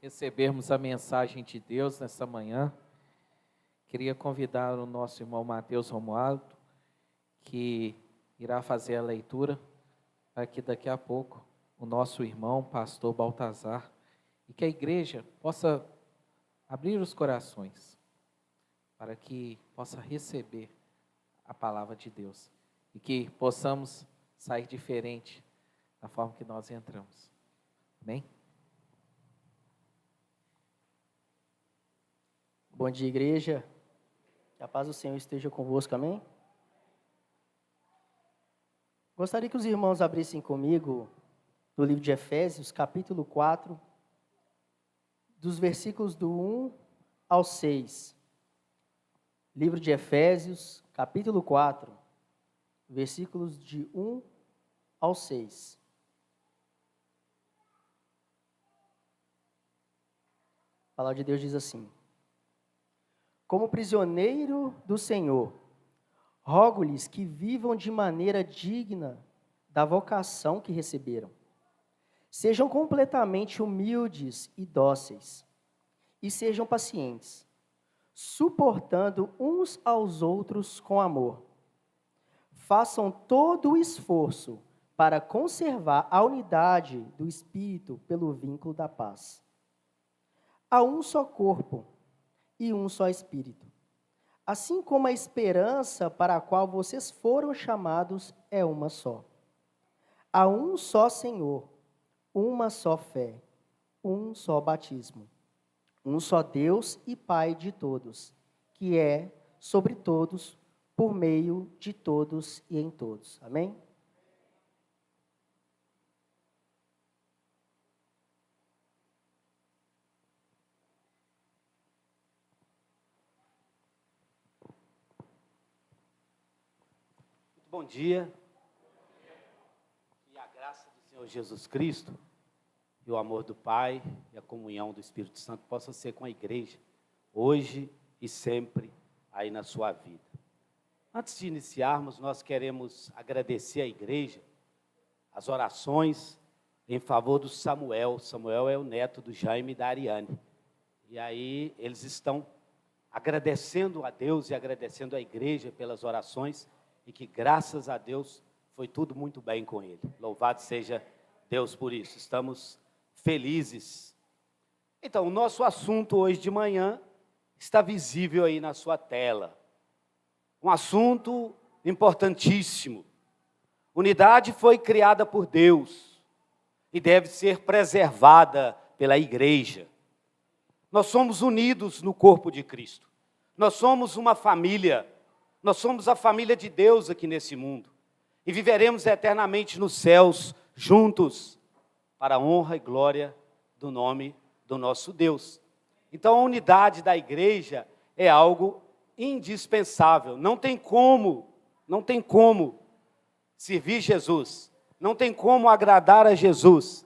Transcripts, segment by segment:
recebermos a mensagem de Deus nessa manhã, queria convidar o nosso irmão Mateus Romualdo, que irá fazer a leitura, para que daqui a pouco o nosso irmão, pastor Baltazar, e que a igreja possa abrir os corações, para que possa receber a palavra de Deus, e que possamos sair diferente da forma que nós entramos. Amém? Bom dia, igreja. Que a paz do Senhor esteja convosco, amém? Gostaria que os irmãos abrissem comigo no livro de Efésios, capítulo 4, dos versículos do 1 ao 6. Livro de Efésios, capítulo 4, versículos de 1 ao 6. A palavra de Deus diz assim: Como prisioneiro do Senhor, rogo-lhes que vivam de maneira digna da vocação que receberam. Sejam completamente humildes e dóceis, e sejam pacientes, suportando uns aos outros com amor. Façam todo o esforço para conservar a unidade do Espírito pelo vínculo da paz. Há um só corpo e um só Espírito. Assim como a esperança para a qual vocês foram chamados é uma só. Há um só Senhor, uma só fé, um só batismo, um só Deus e Pai de todos, que é sobre todos, por meio de todos e em todos. Amém? Bom dia, e a graça do Senhor Jesus Cristo, e o amor do Pai, e a comunhão do Espírito Santo possam ser com a igreja, hoje e sempre, aí na sua vida. Antes de iniciarmos, nós queremos agradecer à igreja, as orações em favor do Samuel. Samuel é o neto do Jaime e da Ariane, e aí eles estão agradecendo a Deus e agradecendo à igreja pelas orações, e que, graças a Deus, foi tudo muito bem com ele. Louvado seja Deus por isso. Estamos felizes. Então, o nosso assunto hoje de manhã está visível aí na sua tela. Um assunto importantíssimo. Unidade foi criada por Deus e deve ser preservada pela igreja. Nós somos unidos no corpo de Cristo. Nós somos uma família. Nós somos a família de Deus aqui nesse mundo e viveremos eternamente nos céus, juntos, para a honra e glória do nome do nosso Deus. Então, a unidade da igreja é algo indispensável. Não tem como servir Jesus, não tem como agradar a Jesus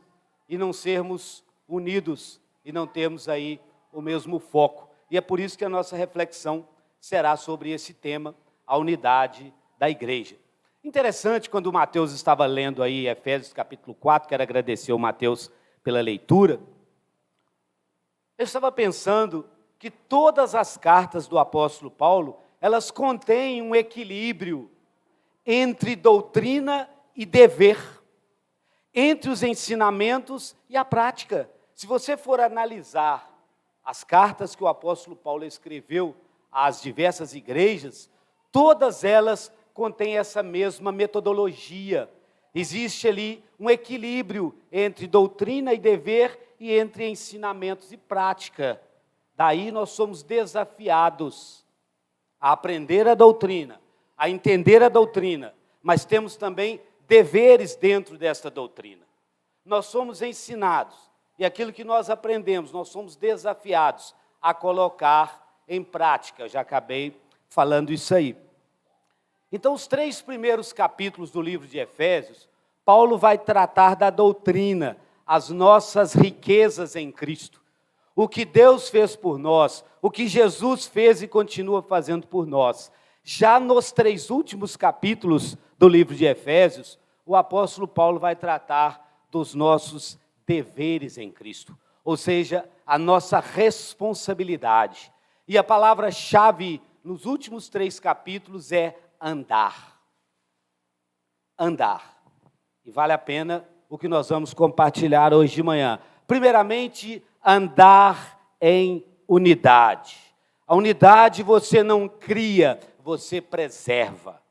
e não sermos unidos e não termos aí o mesmo foco. E é por isso que a nossa reflexão será sobre esse tema, a unidade da igreja. Interessante, quando o Mateus estava lendo aí Efésios capítulo 4, quero agradecer ao Mateus pela leitura, eu estava pensando que todas as cartas do apóstolo Paulo, elas contêm um equilíbrio entre doutrina e dever, entre os ensinamentos e a prática. Se você for analisar as cartas que o apóstolo Paulo escreveu às diversas igrejas, todas elas contêm essa mesma metodologia. Existe ali um equilíbrio entre doutrina e dever e entre ensinamentos e prática. Daí nós somos desafiados a aprender a doutrina, a entender a doutrina, mas temos também deveres dentro desta doutrina. Nós somos ensinados e aquilo que nós aprendemos, nós somos desafiados a colocar em prática. Eu já acabei falando isso aí. Então, os 3 primeiros capítulos do livro de Efésios, Paulo vai tratar da doutrina, as nossas riquezas em Cristo, o que Deus fez por nós, o que Jesus fez e continua fazendo por nós. Já nos 3 últimos capítulos do livro de Efésios, o apóstolo Paulo vai tratar dos nossos deveres em Cristo. ou seja, a nossa responsabilidade. E a palavra-chave nos últimos 3 capítulos é andar. Andar. E vale a pena o que nós vamos compartilhar hoje de manhã. Primeiramente, andar em unidade. A unidade você não cria, você preserva.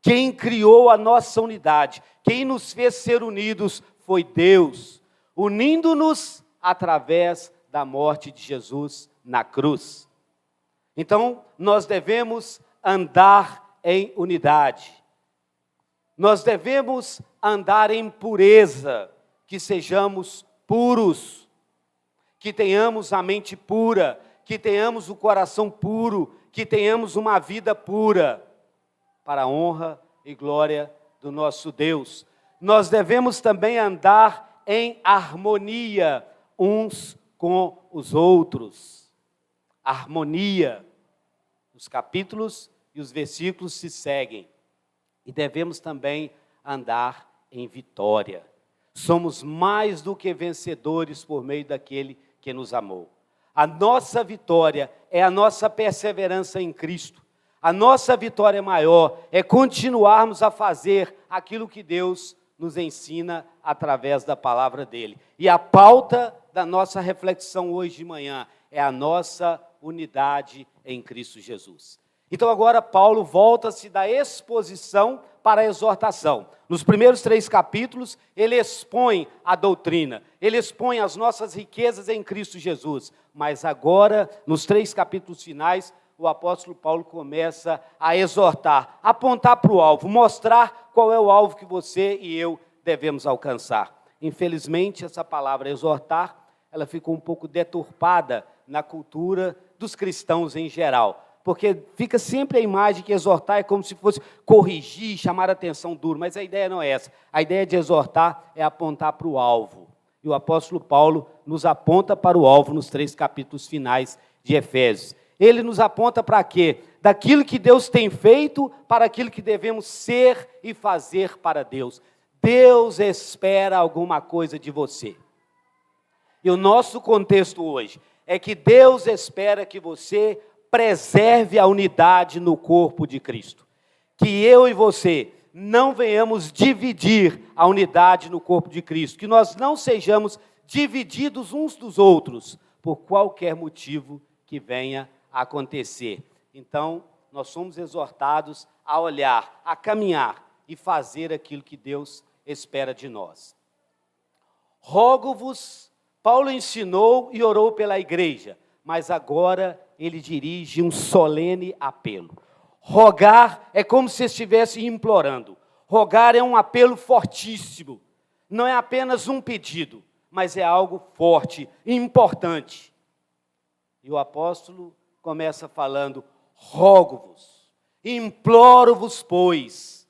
Quem criou a nossa unidade, quem nos fez ser unidos foi Deus, unindo-nos através da morte de Jesus na cruz. Então, nós devemos andar em unidade. Nós devemos andar em pureza, que sejamos puros, que tenhamos a mente pura, que tenhamos o coração puro, que tenhamos uma vida pura, para a honra e glória do nosso Deus. Nós devemos também andar em harmonia uns com os outros. Harmonia. Os capítulos e os versículos se seguem. E devemos também andar em vitória. Somos mais do que vencedores por meio daquele que nos amou. A nossa vitória é a nossa perseverança em Cristo. A nossa vitória maior é continuarmos a fazer aquilo que Deus nos ensina através da palavra dele. E a pauta da nossa reflexão hoje de manhã é a nossa unidade em Cristo Jesus. Então agora Paulo volta-se da exposição para a exortação. Nos primeiros 3 capítulos, ele expõe a doutrina, ele expõe as nossas riquezas em Cristo Jesus. Mas agora, nos 3 capítulos finais, o apóstolo Paulo começa a exortar, apontar para o alvo, mostrar qual é o alvo que você e eu devemos alcançar. Infelizmente, essa palavra exortar, ela ficou um pouco deturpada na cultura dos cristãos em geral. Porque fica sempre a imagem que exortar é como se fosse corrigir, chamar a atenção duro, mas a ideia não é essa. A ideia de exortar é apontar para o alvo. E o apóstolo Paulo nos aponta para o alvo nos 3 capítulos finais de Efésios. Ele nos aponta para quê? Daquilo que Deus tem feito para aquilo que devemos ser e fazer para Deus. Deus espera alguma coisa de você. E o nosso contexto hoje é que Deus espera que você preserve a unidade no corpo de Cristo. Que eu e você não venhamos dividir a unidade no corpo de Cristo. Que nós não sejamos divididos uns dos outros por qualquer motivo que venha a acontecer. Então, nós somos exortados a olhar, a caminhar e fazer aquilo que Deus espera de nós. Rogo-vos, Paulo ensinou e orou pela igreja, mas agora ele dirige um solene apelo. Rogar é como se estivesse implorando. Rogar é um apelo fortíssimo. Não é apenas um pedido, mas é algo forte, importante. E o apóstolo começa falando, rogo-vos, imploro-vos, pois.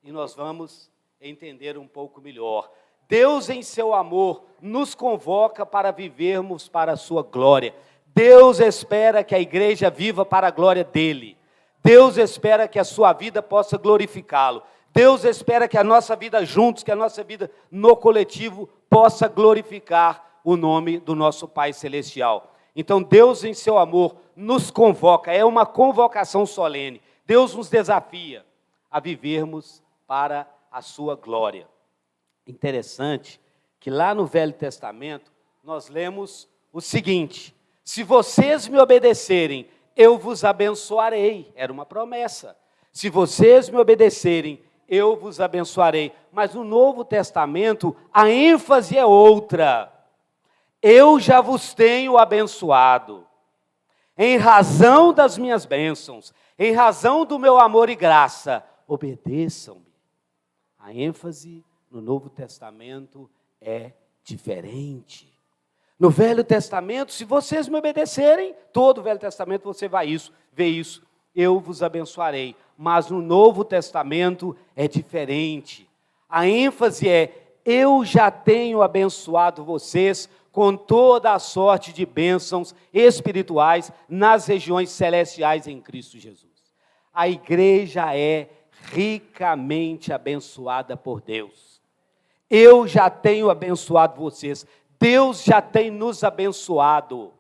E nós vamos entender um pouco melhor. Deus, em seu amor, nos convoca para vivermos para a sua glória. Deus espera que a igreja viva para a glória dele. Deus espera que a sua vida possa glorificá-lo. Deus espera que a nossa vida juntos, que a nossa vida no coletivo possa glorificar o nome do nosso Pai Celestial. Então Deus, em seu amor, nos convoca, é uma convocação solene. Deus nos desafia a vivermos para a sua glória. Interessante que lá no Velho Testamento nós lemos o seguinte: se vocês me obedecerem, eu vos abençoarei. Era uma promessa. Se vocês me obedecerem, eu vos abençoarei. Mas no Novo Testamento, a ênfase é outra. Eu já vos tenho abençoado. Em razão das minhas bênçãos, em razão do meu amor e graça, obedeçam-me. A ênfase no Novo Testamento é diferente. No Velho Testamento, se vocês me obedecerem, todo o Velho Testamento você vai ver isso, eu vos abençoarei. Mas no Novo Testamento é diferente. A ênfase é, eu já tenho abençoado vocês com toda a sorte de bênçãos espirituais nas regiões celestiais em Cristo Jesus. A igreja é ricamente abençoada por Deus. Eu já tenho abençoado vocês. Deus já tem nos abençoado.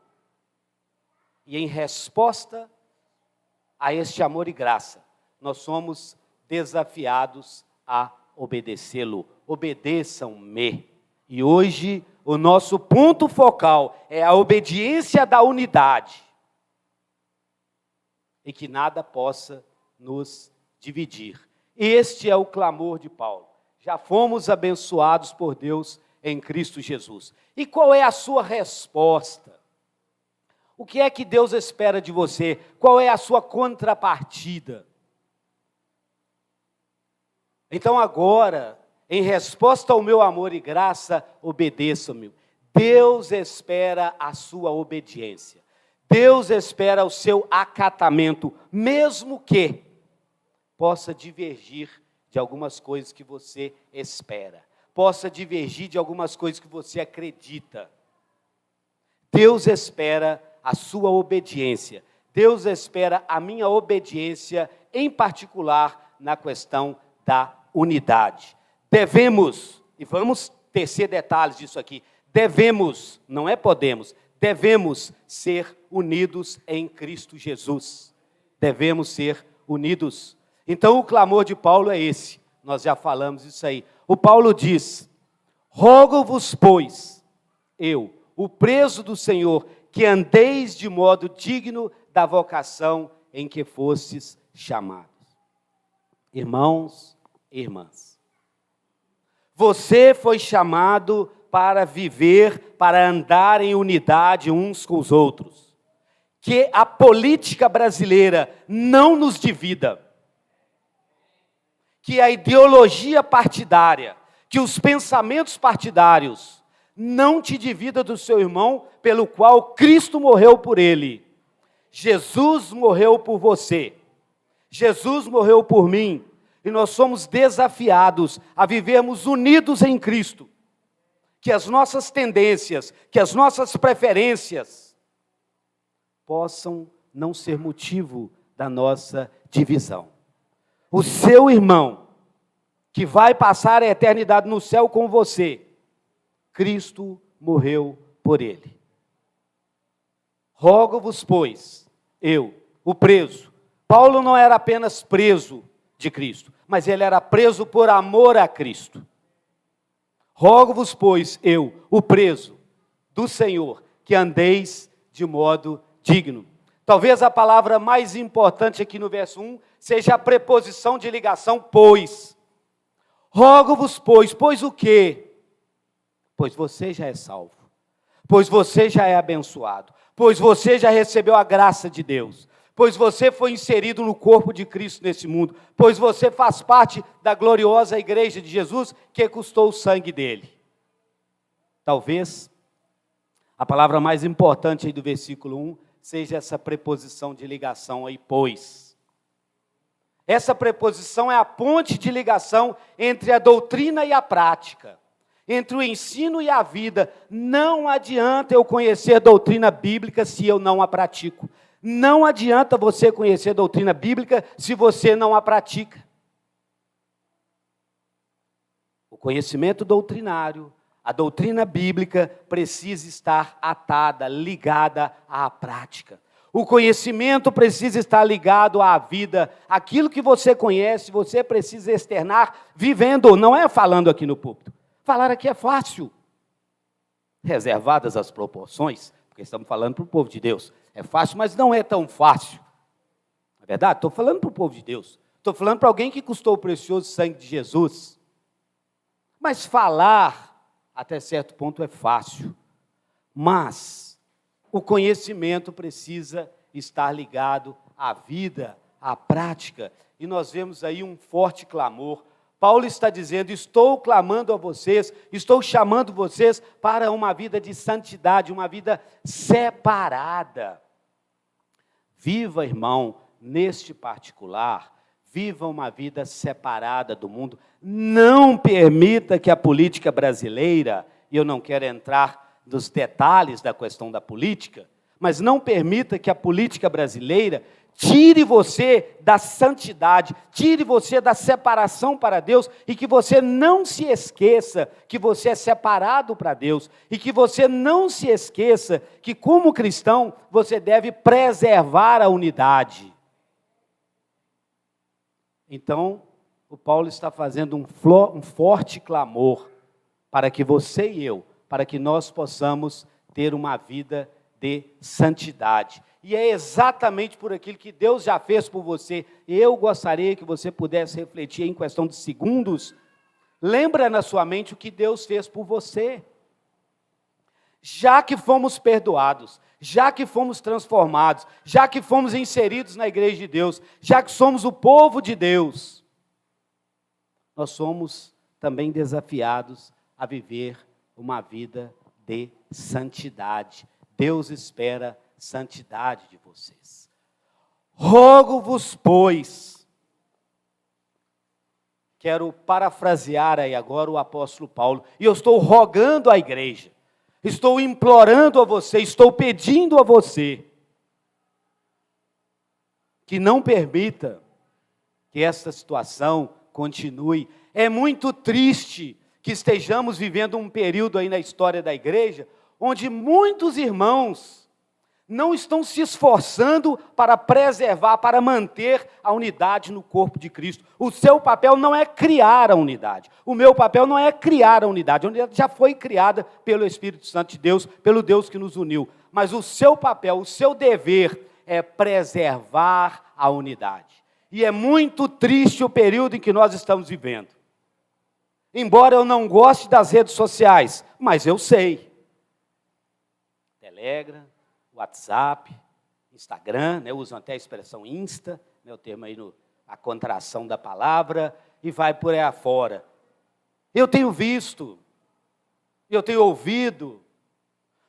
E em resposta a este amor e graça, nós somos desafiados a obedecê-lo. Obedeçam-me. E hoje o nosso ponto focal é a obediência da unidade. E que nada possa nos dividir. Este é o clamor de Paulo. Já fomos abençoados por Deus em Cristo Jesus. E qual é a sua resposta? O que é que Deus espera de você? Qual é a sua contrapartida? Então agora, em resposta ao meu amor e graça, obedeçam-me. Deus espera a sua obediência. Deus espera o seu acatamento, mesmo que possa divergir de algumas coisas que você espera, possa divergir de algumas coisas que você acredita. Deus espera a sua obediência. Deus espera a minha obediência, em particular na questão da unidade. Devemos, e vamos tecer detalhes disso aqui, devemos, não é podemos, devemos ser unidos em Cristo Jesus. Devemos ser unidos. Então o clamor de Paulo é esse, nós já falamos isso aí. O Paulo diz: rogo-vos, pois, eu, o preso do Senhor, que andeis de modo digno da vocação em que fostes chamados. Irmãos e irmãs, você foi chamado para viver, para andar em unidade uns com os outros. Que a política brasileira não nos divida. Que a ideologia partidária, que os pensamentos partidários não te divida do seu irmão, pelo qual Cristo morreu por ele. Jesus morreu por você. Jesus morreu por mim. E nós somos desafiados a vivermos unidos em Cristo. Que as nossas tendências, que as nossas preferências possam não ser motivo da nossa divisão. O seu irmão, que vai passar a eternidade no céu com você, Cristo morreu por ele. Rogo-vos, pois, eu, o preso. Paulo não era apenas preso de Cristo, mas ele era preso por amor a Cristo. Rogo-vos, pois, eu, o preso do Senhor, que andeis de modo digno. Talvez a palavra mais importante aqui no verso 1 seja a preposição de ligação, pois. Rogo-vos, pois o quê? Pois você já é salvo, pois você já é abençoado, pois você já recebeu a graça de Deus, pois você foi inserido no corpo de Cristo nesse mundo, pois você faz parte da gloriosa igreja de Jesus, que custou o sangue dele. Talvez a palavra mais importante aí do versículo 1 seja essa preposição de ligação aí, pois. Essa preposição é a ponte de ligação entre a doutrina e a prática, entre o ensino e a vida. Não adianta eu conhecer doutrina bíblica se eu não a pratico. Não adianta você conhecer doutrina bíblica se você não a pratica. O conhecimento doutrinário, a doutrina bíblica precisa estar atada, ligada à prática. O conhecimento precisa estar ligado à vida. Aquilo que você conhece, você precisa externar vivendo, não é falando aqui no púlpito. Falar aqui é fácil. Reservadas as proporções, porque estamos falando para o povo de Deus. É fácil, mas não é tão fácil. Não é verdade? Estou falando para o povo de Deus. Estou falando para alguém que custou o precioso sangue de Jesus. Mas falar, até certo ponto, é fácil. Mas o conhecimento precisa estar ligado à vida, à prática. E nós vemos aí um forte clamor. Paulo está dizendo: estou clamando a vocês, estou chamando vocês para uma vida de santidade, uma vida separada. Viva, irmão, neste particular, viva uma vida separada do mundo. Não permita que a política brasileira, e eu não quero entrar nos detalhes da questão da política, mas não permita que a política brasileira tire você da santidade, tire você da separação para Deus, e que você não se esqueça que você é separado para Deus, e que você não se esqueça que, como cristão, você deve preservar a unidade. Então, o Paulo está fazendo um forte clamor para que você e eu, para que nós possamos ter uma vida de santidade. E é exatamente por aquilo que Deus já fez por você. Eu gostaria que você pudesse refletir em questão de segundos. Lembra na sua mente o que Deus fez por você. Já que fomos perdoados, já que fomos transformados, já que fomos inseridos na igreja de Deus, já que somos o povo de Deus, nós somos também desafiados a viver uma vida de santidade. Deus espera santidade de vocês. Rogo-vos, pois, quero parafrasear aí agora o apóstolo Paulo, e eu estou rogando à igreja, estou implorando a você, estou pedindo a você, que não permita que esta situação continue. É muito triste que estejamos vivendo um período aí na história da igreja, onde muitos irmãos não estão se esforçando para preservar, para manter a unidade no corpo de Cristo. O seu papel não é criar a unidade. O meu papel não é criar a unidade. A unidade já foi criada pelo Espírito Santo de Deus, pelo Deus que nos uniu. Mas o seu papel, o seu dever é preservar a unidade. E é muito triste o período em que nós estamos vivendo. Embora eu não goste das redes sociais, mas eu sei. Telegram, WhatsApp, Instagram, usam até a expressão Insta, o termo aí, a contração da palavra, e vai por aí afora. Eu tenho visto, eu tenho ouvido,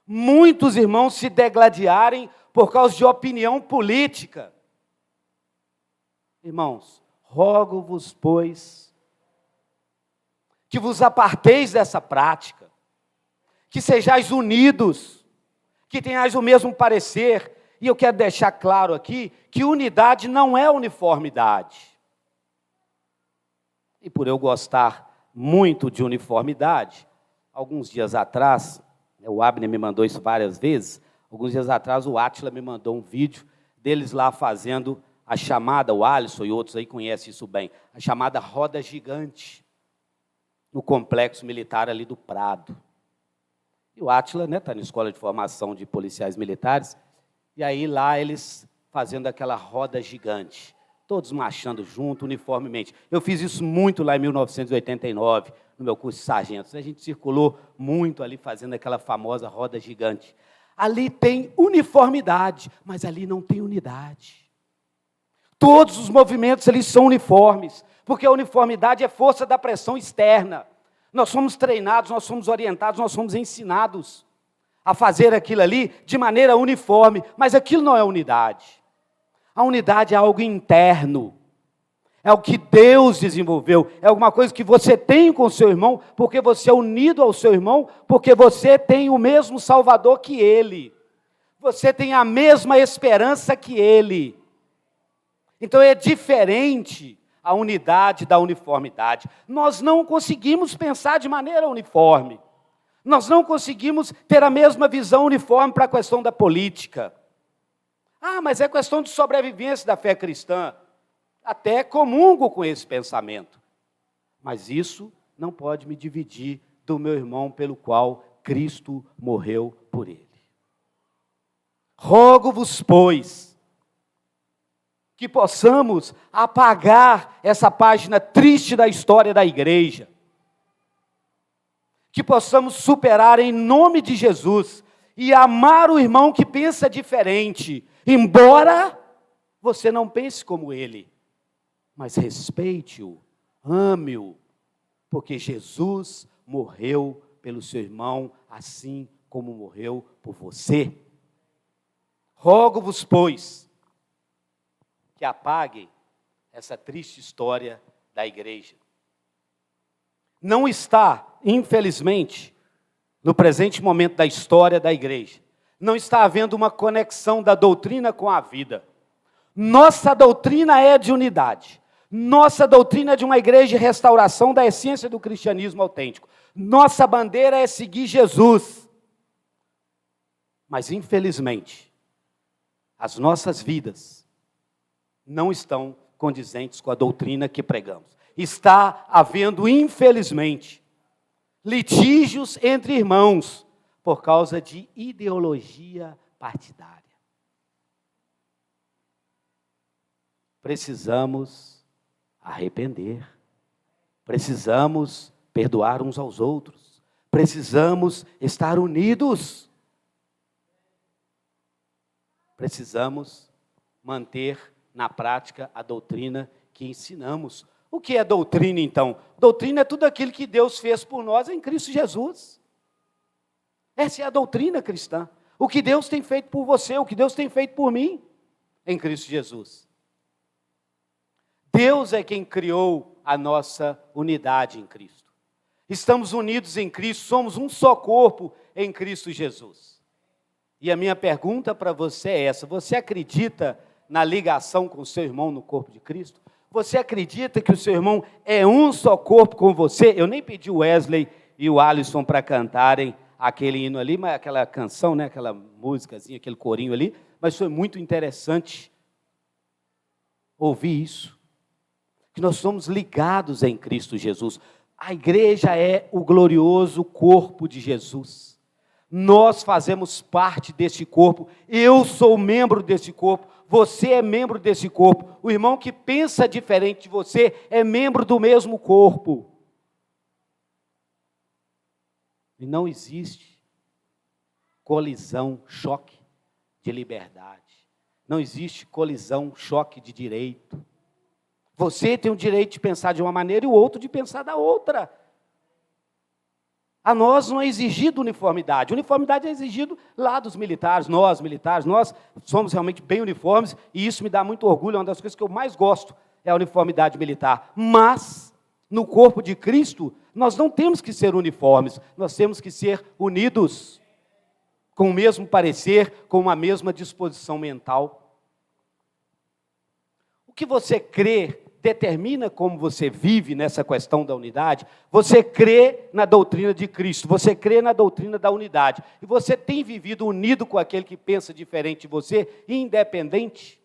muitos irmãos se degladiarem por causa de opinião política. Irmãos, rogo-vos, pois, que vos aparteis dessa prática, que sejais unidos, que tenhais o mesmo parecer. E eu quero deixar claro aqui que unidade não é uniformidade. E por eu gostar muito de uniformidade, alguns dias atrás, o Abner me mandou isso várias vezes, alguns dias atrás o Átila me mandou um vídeo deles lá fazendo a chamada, o Alisson e outros aí conhecem isso bem, a chamada roda gigante, no complexo militar ali do Prado. E o Átila está na escola de formação de policiais militares, e aí lá eles fazendo aquela roda gigante, todos marchando junto, uniformemente. Eu fiz isso muito lá em 1989, no meu curso de sargentos. A gente circulou muito ali fazendo aquela famosa roda gigante. Ali tem uniformidade, mas ali não tem unidade. Todos os movimentos ali são uniformes, porque a uniformidade é força da pressão externa. Nós somos treinados, nós somos orientados, nós somos ensinados a fazer aquilo ali de maneira uniforme, mas aquilo não é unidade. A unidade é algo interno, é o que Deus desenvolveu, é alguma coisa que você tem com o seu irmão, porque você é unido ao seu irmão, porque você tem o mesmo Salvador que ele, você tem a mesma esperança que ele. Então é diferente a unidade da uniformidade. Nós não conseguimos pensar de maneira uniforme. Nós não conseguimos ter a mesma visão uniforme para a questão da política. Ah, mas é questão de sobrevivência da fé cristã. Até comungo com esse pensamento. Mas isso não pode me dividir do meu irmão pelo qual Cristo morreu por ele. Rogo-vos, pois, que possamos apagar essa página triste da história da igreja, que possamos superar em nome de Jesus e amar o irmão que pensa diferente, embora você não pense como ele, mas respeite-o, ame-o, porque Jesus morreu pelo seu irmão, assim como morreu por você. Rogo-vos, pois, que apaguem essa triste história da igreja. Não está, infelizmente, no presente momento da história da igreja, não está havendo uma conexão da doutrina com a vida. Nossa doutrina é de unidade. Nossa doutrina é de uma igreja de restauração da essência do cristianismo autêntico. Nossa bandeira é seguir Jesus. Mas, infelizmente, as nossas vidas não estão condizentes com a doutrina que pregamos. Está havendo, infelizmente, litígios entre irmãos por causa de ideologia partidária. Precisamos arrepender. Precisamos perdoar uns aos outros. Precisamos estar unidos. Precisamos manter na prática a doutrina que ensinamos. O que é doutrina, então? Doutrina é tudo aquilo que Deus fez por nós em Cristo Jesus. Essa é a doutrina cristã. O que Deus tem feito por você, o que Deus tem feito por mim em Cristo Jesus. Deus é quem criou a nossa unidade em Cristo. Estamos unidos em Cristo, somos um só corpo em Cristo Jesus. E a minha pergunta para você é essa: você acredita na ligação com o seu irmão no corpo de Cristo? Você acredita que o seu irmão é um só corpo com você? Eu nem pedi o Wesley e o Alisson para cantarem aquele hino ali, mas aquela canção, né, aquela músicazinha, aquele corinho ali, mas foi muito interessante ouvir isso, que nós somos ligados em Cristo Jesus. A igreja é o glorioso corpo de Jesus. Nós fazemos parte desse corpo. Eu sou membro desse corpo. Você é membro desse corpo. O irmão que pensa diferente de você é membro do mesmo corpo. E não existe colisão, choque de liberdade. Não existe colisão, choque de direito. Você tem o direito de pensar de uma maneira e o outro de pensar da outra. A nós não é exigido uniformidade. Uniformidade é exigido lá dos militares, nós somos realmente bem uniformes e isso me dá muito orgulho, é uma das coisas que eu mais gosto, é a uniformidade militar. Mas, no corpo de Cristo, nós não temos que ser uniformes, nós temos que ser unidos, com o mesmo parecer, com uma mesma disposição mental. O que você crê determina como você vive nessa questão da unidade. Você crê na doutrina de Cristo, você crê na doutrina da unidade, e você tem vivido unido com aquele que pensa diferente de você, independente?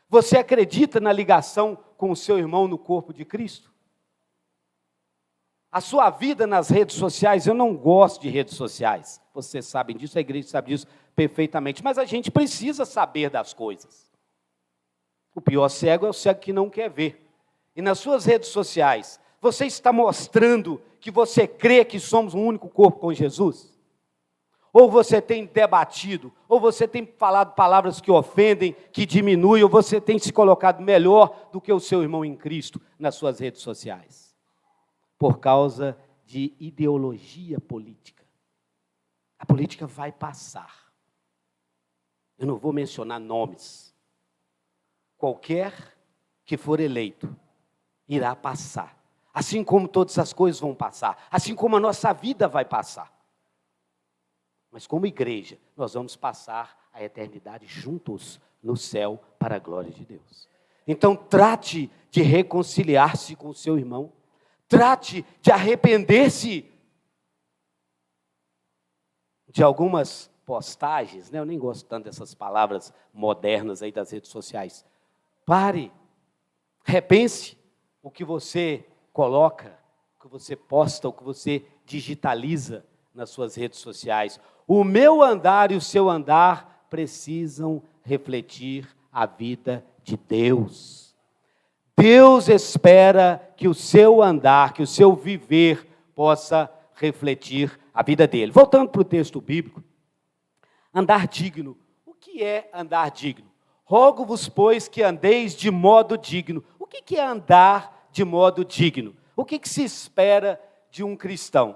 Você acredita na ligação com o seu irmão no corpo de Cristo? A sua vida nas redes sociais, eu não gosto de redes sociais, vocês sabem disso, a igreja sabe disso perfeitamente, mas a gente precisa saber das coisas. O pior cego é o cego que não quer ver. E nas suas redes sociais, você está mostrando que você crê que somos um único corpo com Jesus? Ou você tem debatido, ou você tem falado palavras que ofendem, que diminuem, ou você tem se colocado melhor do que o seu irmão em Cristo nas suas redes sociais? Por causa de ideologia política. A política vai passar. Eu não vou mencionar nomes. Qualquer que for eleito irá passar, assim como todas as coisas vão passar, assim como a nossa vida vai passar. Mas como igreja, nós vamos passar a eternidade juntos no céu para a glória de Deus. Então trate de reconciliar-se com o seu irmão, trate de arrepender-se de algumas postagens, né? Eu nem gosto tanto dessas palavras modernas aí das redes sociais. Pare, repense o que você coloca, o que você posta, o que você digitaliza nas suas redes sociais. O meu andar e o seu andar precisam refletir a vida de Deus. Deus espera que o seu andar, que o seu viver possa refletir a vida dele. Voltando para o texto bíblico, andar digno. O que é andar digno? Rogo-vos, pois, que andeis de modo digno. O que é andar de modo digno? O que se espera de um cristão?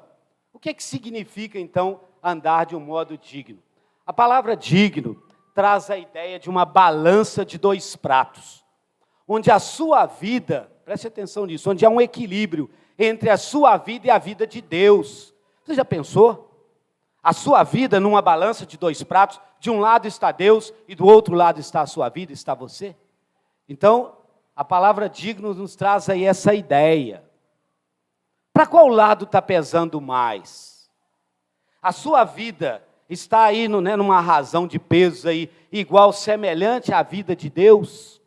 O que significa, então, andar de um modo digno? A palavra digno traz a ideia de uma balança de dois pratos, onde a sua vida, preste atenção nisso, onde há um equilíbrio entre a sua vida e a vida de Deus. Você já pensou? a sua vida numa balança de 2 pratos, de um lado está Deus e do outro lado está a sua vida, está você? Então, a palavra digno nos traz aí essa ideia. Para qual lado está pesando mais? A sua vida está aí numa razão de peso aí, igual, semelhante à vida de Deus?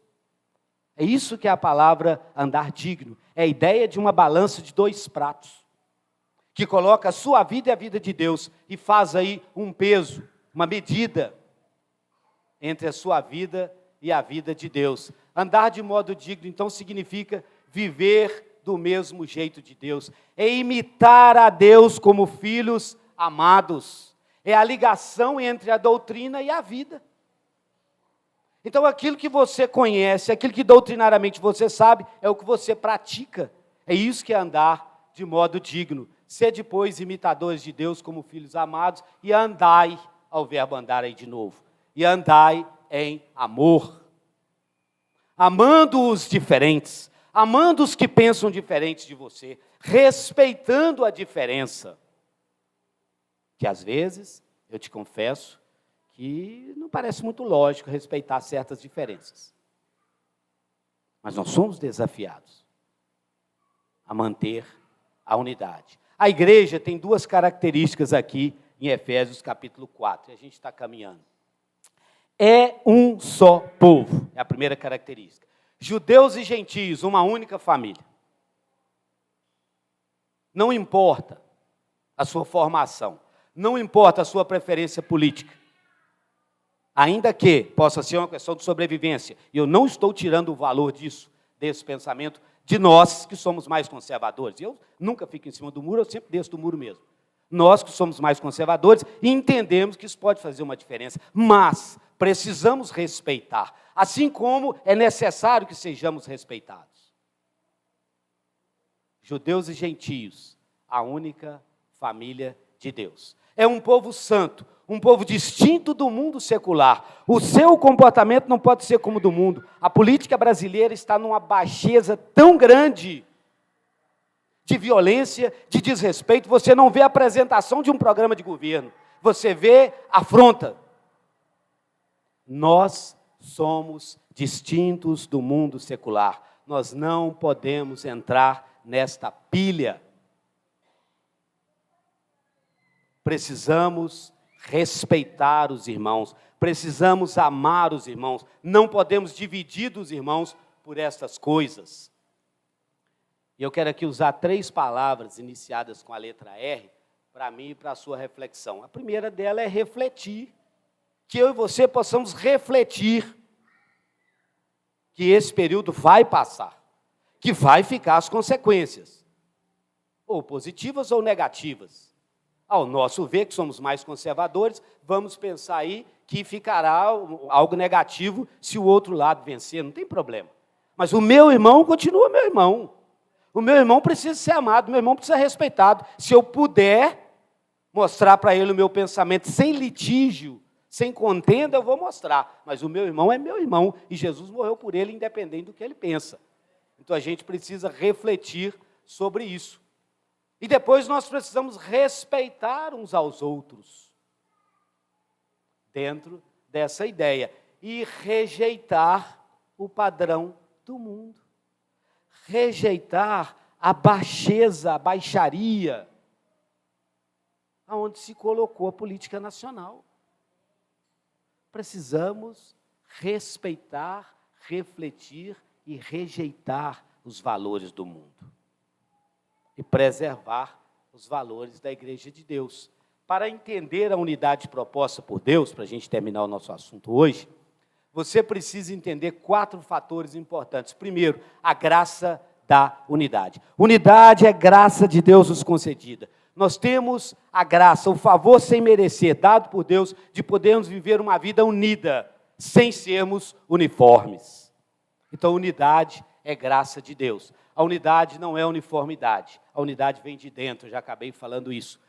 É isso que é a palavra andar digno. É a ideia de uma balança de 2 pratos, que coloca a sua vida e a vida de Deus, e faz aí um peso, uma medida entre a sua vida e a vida de Deus. Andar de modo digno, então, significa viver do mesmo jeito de Deus. É imitar a Deus como filhos amados. É a ligação entre a doutrina e a vida. Então, aquilo que você conhece, aquilo que doutrinariamente você sabe, é o que você pratica. É isso que é andar de modo digno. Sede, pois, imitadores de Deus como filhos amados, e andai, ao verbo andar aí de novo, e andai em amor. Amando os diferentes, amando os que pensam diferentes de você, respeitando a diferença. Que às vezes, eu te confesso, que não parece muito lógico respeitar certas diferenças. Mas nós somos desafiados a manter a unidade. A igreja tem 2 características aqui em Efésios capítulo 4, e a gente está caminhando. É um só povo, é a primeira característica. Judeus e gentios, uma única família. Não importa a sua formação, não importa a sua preferência política, ainda que possa ser uma questão de sobrevivência, e eu não estou tirando o valor disso, desse pensamento, de nós que somos mais conservadores. Eu nunca fico em cima do muro, eu sempre desço do muro mesmo. Nós que somos mais conservadores, entendemos que isso pode fazer uma diferença, mas precisamos respeitar, assim como é necessário que sejamos respeitados. Judeus e gentios, a única família de Deus. É um povo santo, um povo distinto do mundo secular. O seu comportamento não pode ser como o do mundo. A política brasileira está numa baixeza tão grande de violência, de desrespeito. Você não vê a apresentação de um programa de governo, você vê afronta. Nós somos distintos do mundo secular. Nós não podemos entrar nesta pilha. Precisamos respeitar os irmãos, precisamos amar os irmãos, não podemos dividir dos irmãos por estas coisas. E eu quero aqui usar 3 palavras iniciadas com a letra R, para mim e para a sua reflexão. A primeira dela é refletir, que eu e você possamos refletir que esse período vai passar, que vai ficar as consequências, ou positivas ou negativas. Ao nosso ver, que somos mais conservadores, vamos pensar aí que ficará algo negativo se o outro lado vencer, não tem problema. Mas o meu irmão continua meu irmão. O meu irmão precisa ser amado, o meu irmão precisa ser respeitado. Se eu puder mostrar para ele o meu pensamento sem litígio, sem contenda, eu vou mostrar. Mas o meu irmão é meu irmão e Jesus morreu por ele, independente do que ele pensa. Então a gente precisa refletir sobre isso. E depois nós precisamos respeitar uns aos outros, dentro dessa ideia, e rejeitar o padrão do mundo, rejeitar a baixeza, a baixaria, aonde se colocou a política nacional. Precisamos respeitar, refletir e rejeitar os valores do mundo. E preservar os valores da Igreja de Deus. Para entender a unidade proposta por Deus, para a gente terminar o nosso assunto hoje, você precisa entender 4 fatores importantes. Primeiro, a graça da unidade. Unidade é graça de Deus nos concedida. Nós temos a graça, o favor sem merecer, dado por Deus, de podermos viver uma vida unida, sem sermos uniformes. Então, unidade é graça de Deus. A unidade não é uniformidade. A unidade vem de dentro, eu já acabei falando isso.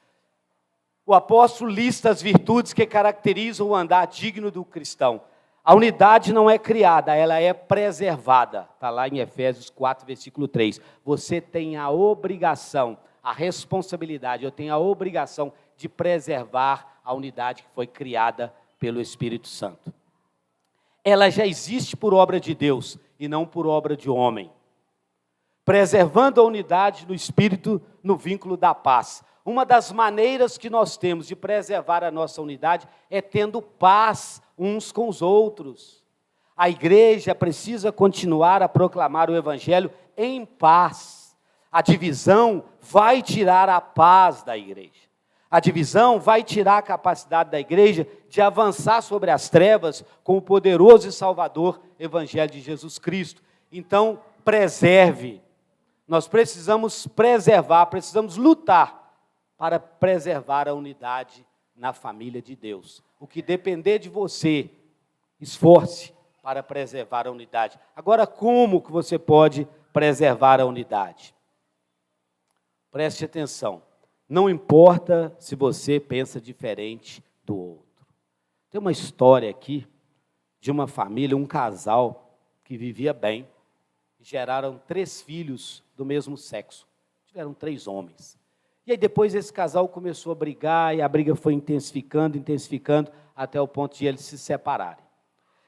O apóstolo lista as virtudes que caracterizam o andar digno do cristão. A unidade não é criada, ela é preservada. Está lá em Efésios 4, versículo 3. Você tem a obrigação, a responsabilidade, eu tenho a obrigação de preservar a unidade que foi criada pelo Espírito Santo. Ela já existe por obra de Deus e não por obra de homem. Preservando a unidade no Espírito, no vínculo da paz. Uma das maneiras que nós temos de preservar a nossa unidade é tendo paz uns com os outros. A igreja precisa continuar a proclamar o Evangelho em paz. A divisão vai tirar a paz da igreja. A divisão vai tirar a capacidade da igreja de avançar sobre as trevas com o poderoso e salvador Evangelho de Jesus Cristo. Então, preserve. Nós precisamos preservar, precisamos lutar para preservar a unidade na família de Deus. O que depender de você, esforce para preservar a unidade. Agora, como que você pode preservar a unidade? Preste atenção. Não importa se você pensa diferente do outro. Tem uma história aqui de uma família, um casal que vivia bem. Geraram 3 filhos do mesmo sexo. Tiveram 3 homens. E aí depois esse casal começou a brigar, e a briga foi intensificando, até o ponto de eles se separarem.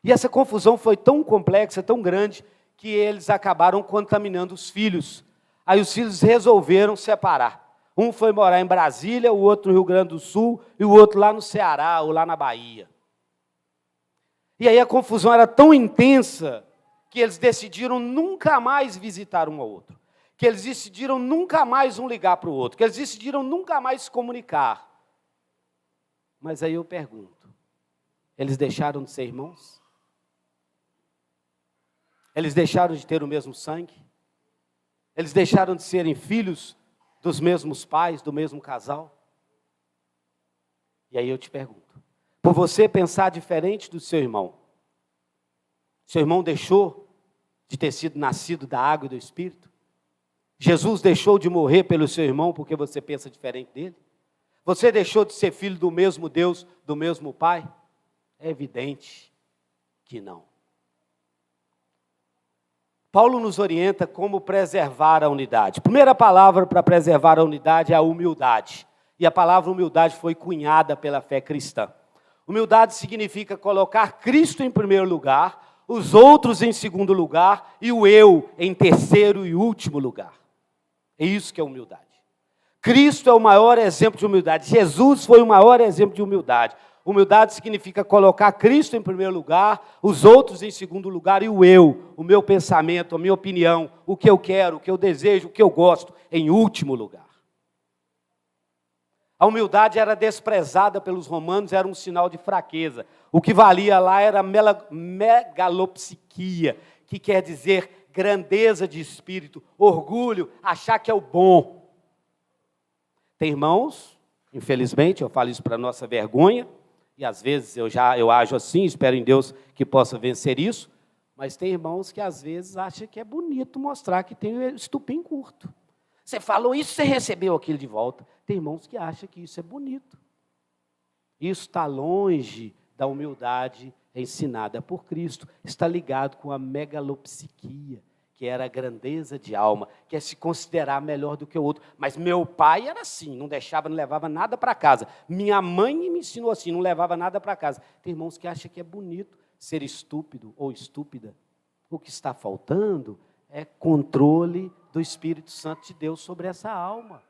E essa confusão foi tão complexa, tão grande, que eles acabaram contaminando os filhos. Aí os filhos resolveram separar. Um foi morar em Brasília, o outro no Rio Grande do Sul, e o outro lá no Ceará, ou lá na Bahia. E aí a confusão era tão intensa, que eles decidiram nunca mais visitar um ao outro. Que eles decidiram nunca mais um ligar para o outro, que eles decidiram nunca mais se comunicar. Mas aí eu pergunto, eles deixaram de ser irmãos? Eles deixaram de ter o mesmo sangue? Eles deixaram de serem filhos dos mesmos pais, do mesmo casal? E aí eu te pergunto, por você pensar diferente do seu irmão deixou de ter sido nascido da água e do Espírito? Jesus deixou de morrer pelo seu irmão porque você pensa diferente dele? Você deixou de ser filho do mesmo Deus, do mesmo Pai? É evidente que não. Paulo nos orienta como preservar a unidade. A primeira palavra para preservar a unidade é a humildade. E a palavra humildade foi cunhada pela fé cristã. Humildade significa colocar Cristo em primeiro lugar, os outros em segundo lugar e o eu em terceiro e último lugar. É isso que é humildade. Cristo é o maior exemplo de humildade. Jesus foi o maior exemplo de humildade. Humildade significa colocar Cristo em primeiro lugar, os outros em segundo lugar e o eu, o meu pensamento, a minha opinião, o que eu quero, o que eu desejo, o que eu gosto, em último lugar. A humildade era desprezada pelos romanos, era um sinal de fraqueza. O que valia lá era megalopsiquia, que quer dizer grandeza de espírito, orgulho, achar que é o bom. Tem irmãos, infelizmente, eu falo isso para nossa vergonha, e às vezes eu ajo assim, espero em Deus que possa vencer isso, mas tem irmãos que às vezes acham que é bonito mostrar que tem o estupim curto. Você falou isso, você recebeu aquilo de volta. Tem irmãos que acham que isso é bonito. Isso está longe da humildade ensinada por Cristo, está ligado com a megalopsiquia, que era a grandeza de alma, que é se considerar melhor do que o outro. Mas meu pai era assim, não levava nada para casa. Minha mãe me ensinou assim, não levava nada para casa. Tem irmãos que acham que é bonito ser estúpido ou estúpida. O que está faltando é controle do Espírito Santo de Deus sobre essa alma.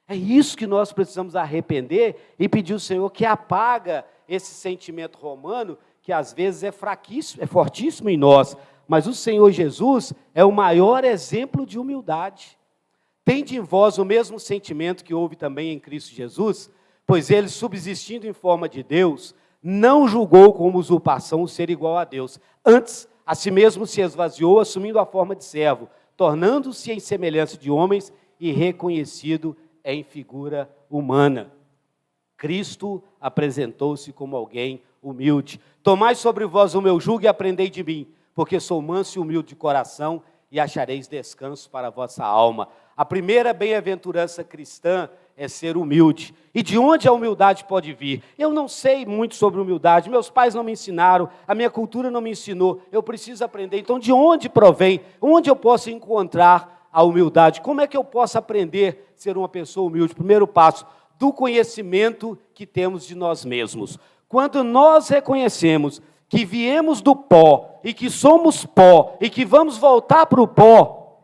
É isso que nós precisamos arrepender e pedir ao Senhor que apaga esse sentimento romano, que às vezes é fraquíssimo, é fortíssimo em nós, mas o Senhor Jesus é o maior exemplo de humildade. Tende em vós o mesmo sentimento que houve também em Cristo Jesus, pois ele, subsistindo em forma de Deus, não julgou como usurpação o ser igual a Deus. Antes, a si mesmo se esvaziou, assumindo a forma de servo, tornando-se em semelhança de homens e reconhecido em figura humana. Cristo apresentou-se como alguém humilde. Tomai sobre vós o meu jugo e aprendei de mim, porque sou manso e humilde de coração, e achareis descanso para a vossa alma. A primeira bem-aventurança cristã é ser humilde. E de onde a humildade pode vir? Eu não sei muito sobre humildade, meus pais não me ensinaram, a minha cultura não me ensinou, eu preciso aprender. Então, de onde provém? Onde eu posso encontrar a humildade? Como é que eu posso aprender a ser uma pessoa humilde? Primeiro passo, do conhecimento que temos de nós mesmos. Quando nós reconhecemos que viemos do pó e que somos pó e que vamos voltar para o pó,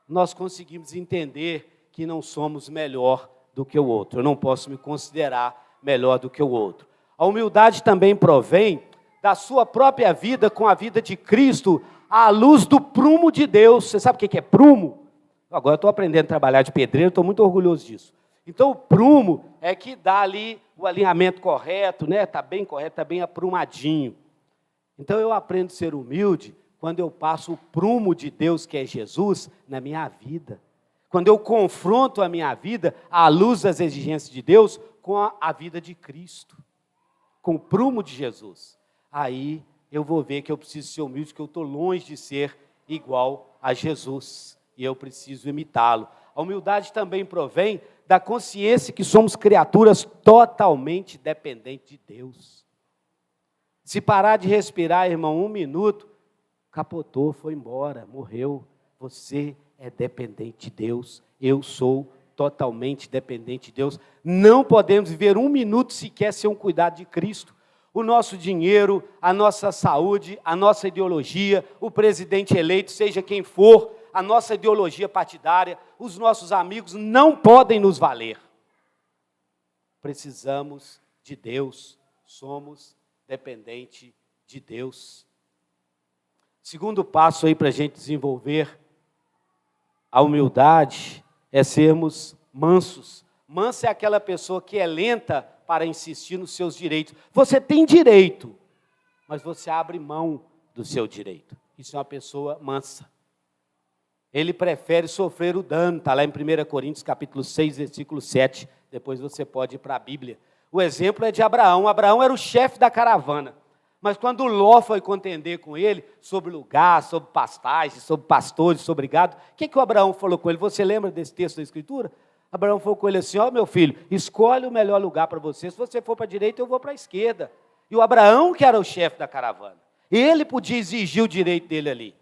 nós conseguimos entender que não somos melhor do que o outro. Eu não posso me considerar melhor do que o outro. A humildade também provém da sua própria vida com a vida de Cristo, à luz do prumo de Deus. Você sabe o que é prumo? Agora eu estou aprendendo a trabalhar de pedreiro, estou muito orgulhoso disso. Então o prumo é que dá ali o alinhamento correto, né? Está bem correto, está bem aprumadinho. Então eu aprendo a ser humilde quando eu passo o prumo de Deus, que é Jesus, na minha vida. Quando eu confronto a minha vida à luz das exigências de Deus com a vida de Cristo, com o prumo de Jesus. Aí eu vou ver que eu preciso ser humilde, que eu estou longe de ser igual a Jesus. E eu preciso imitá-lo. A humildade também provém da consciência que somos criaturas totalmente dependentes de Deus. Se parar de respirar, irmão, 1 minuto, capotou, foi embora, morreu. Você é dependente de Deus. Eu sou totalmente dependente de Deus. Não podemos viver 1 minuto sequer sem um cuidado de Cristo. O nosso dinheiro, a nossa saúde, a nossa ideologia, o presidente eleito, seja quem for, a nossa ideologia partidária, os nossos amigos não podem nos valer. Precisamos de Deus, somos dependentes de Deus. Segundo passo aí para a gente desenvolver a humildade é sermos mansos. Manso é aquela pessoa que é lenta para insistir nos seus direitos. Você tem direito, mas você abre mão do seu direito. Isso é uma pessoa mansa. Ele prefere sofrer o dano, está lá em 1 Coríntios capítulo 6, versículo 7. Depois você pode ir para a Bíblia. O exemplo é de Abraão. Abraão era o chefe da caravana. Mas quando Ló foi contender com ele sobre lugar, sobre pastagem, sobre pastores, sobre gado, o que o Abraão falou com ele? Você lembra desse texto da Escritura? Abraão falou com ele assim: ó, meu filho, escolhe o melhor lugar para você. Se você for para a direita, eu vou para a esquerda. E o Abraão, que era o chefe da caravana, ele podia exigir o direito dele ali.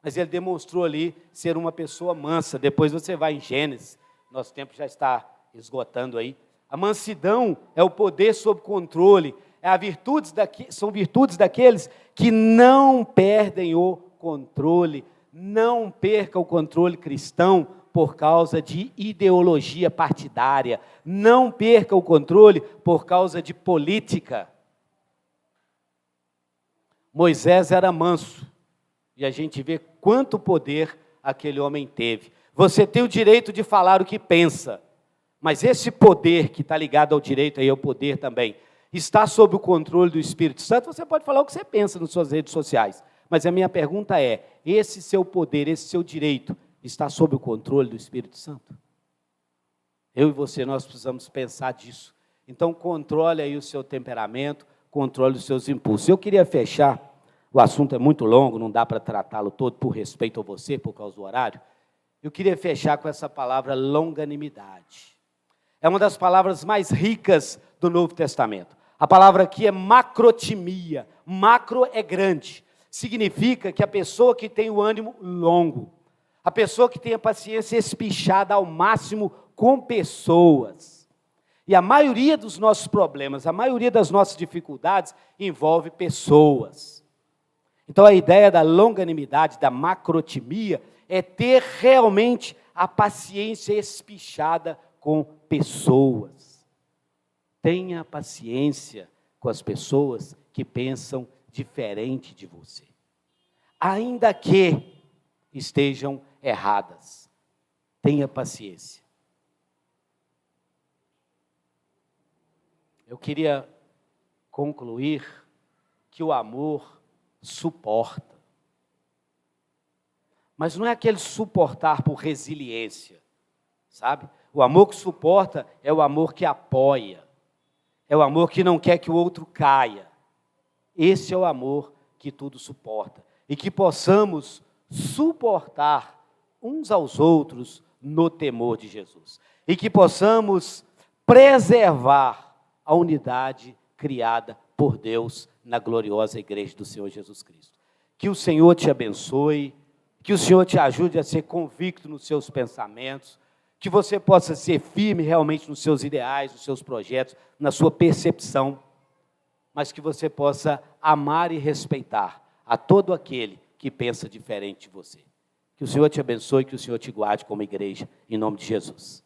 Mas ele demonstrou ali ser uma pessoa mansa. Depois você vai em Gênesis, nosso tempo já está esgotando aí. A mansidão é o poder sob controle, são virtudes daqueles que não perdem o controle. Não perca o controle cristão por causa de ideologia partidária. Não perca o controle por causa de política. Moisés era manso. E a gente vê quanto poder aquele homem teve. Você tem o direito de falar o que pensa, mas esse poder que está ligado ao direito, aí ao poder também, está sob o controle do Espírito Santo. Você pode falar o que você pensa nas suas redes sociais, mas a minha pergunta é, esse seu poder, esse seu direito, está sob o controle do Espírito Santo? Eu e você, nós precisamos pensar disso. Então, controle aí o seu temperamento, controle os seus impulsos. Eu queria fechar. O assunto é muito longo, não dá para tratá-lo todo por respeito a você, por causa do horário. Eu queria fechar com essa palavra longanimidade. É uma das palavras mais ricas do Novo Testamento. A palavra aqui é macrotimia. Macro é grande. Significa que a pessoa que tem o ânimo longo, a pessoa que tem a paciência espichada ao máximo com pessoas. E a maioria dos nossos problemas, a maioria das nossas dificuldades envolve pessoas. Então, a ideia da longanimidade, da macrotimia, é ter realmente a paciência espichada com pessoas. Tenha paciência com as pessoas que pensam diferente de você, ainda que estejam erradas. Tenha paciência. Eu queria concluir que o amor suporta. Mas não é aquele suportar por resiliência, sabe? O amor que suporta é o amor que apoia. É o amor que não quer que o outro caia. Esse é o amor que tudo suporta. E que possamos suportar uns aos outros no temor de Jesus. E que possamos preservar a unidade criada por Deus na gloriosa igreja do Senhor Jesus Cristo. Que o Senhor te abençoe, que o Senhor te ajude a ser convicto nos seus pensamentos, que você possa ser firme realmente nos seus ideais, nos seus projetos, na sua percepção, mas que você possa amar e respeitar a todo aquele que pensa diferente de você. Que o Senhor te abençoe, que o Senhor te guarde como igreja, em nome de Jesus.